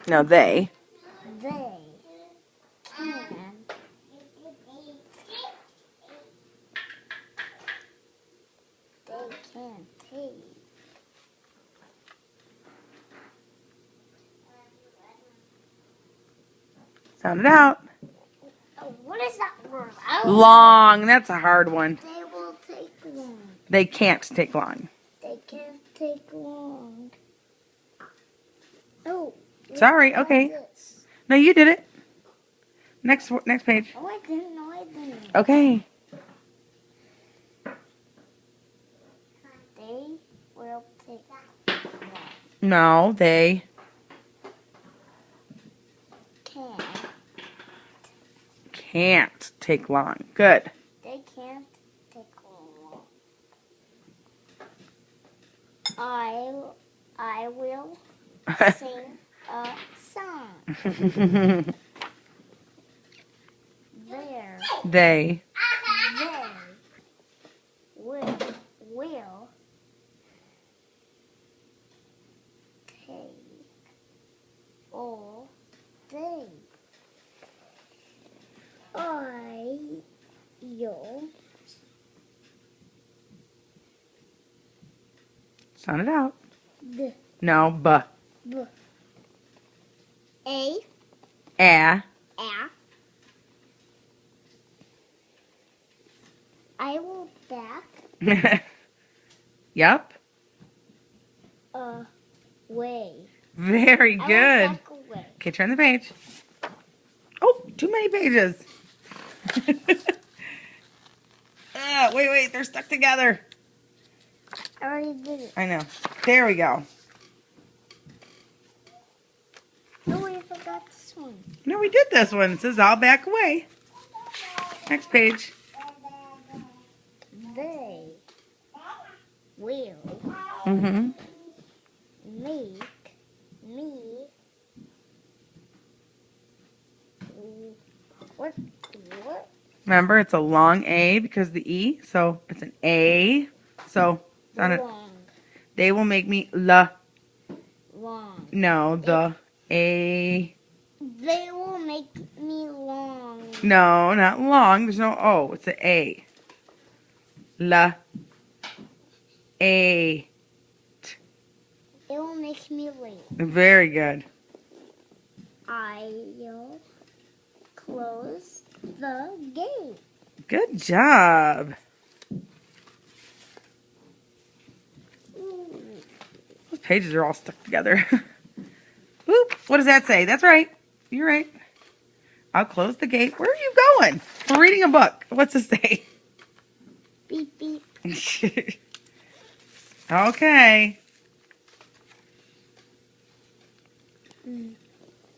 No, they. They can. They can take. Sound it out. Oh, what is that word? Long. That's a hard one. They will take long. They can't take long. They can't take long. Oh. Sorry. Okay. This. No, you did it. Next page. Oh, I didn't. No, I didn't. Okay. They will take long. No, they can't take long. Good. They can't take long. I will sing a song. They will take all day. You'll sound it out. B. No, b. B. A. A. I will back. Yep. Away. Very good. I will back away. Okay, turn the page. Oh, too many pages. Wait, they're stuck together. I already did it. I know. There we go. Oh, we forgot this one. No, we did this one. It says I'll back away. Next page. They will make me what? Remember, it's a long A because of the E, so it's an A. So on it. They will make me long. No, the A. They will make me long. No, not long. There's no O. It's an A. La. A. It will make me late. Very good. I'll close the gate. Good job. Those pages are all stuck together. Oop, what does that say? That's right. You're right. I'll close the gate. Where are you going? We're reading a book. What's it say? Beep, beep. Okay.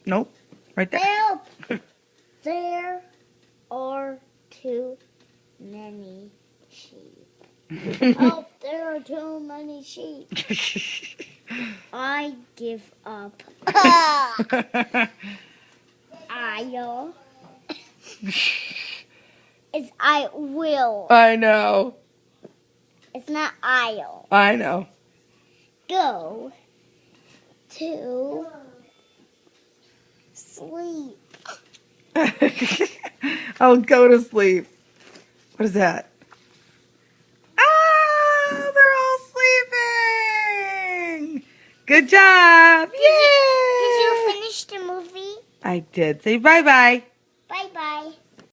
Nope. Right there. Help! There are too many sheep. Oh, there are too many sheep. I give up. I'll. It's I will. I know. It's not I'll. I know. Go to sleep. I'll go to sleep. What is that? Oh, they're all sleeping. Good job. Did you finish the movie? I did. Say bye-bye. Bye-bye.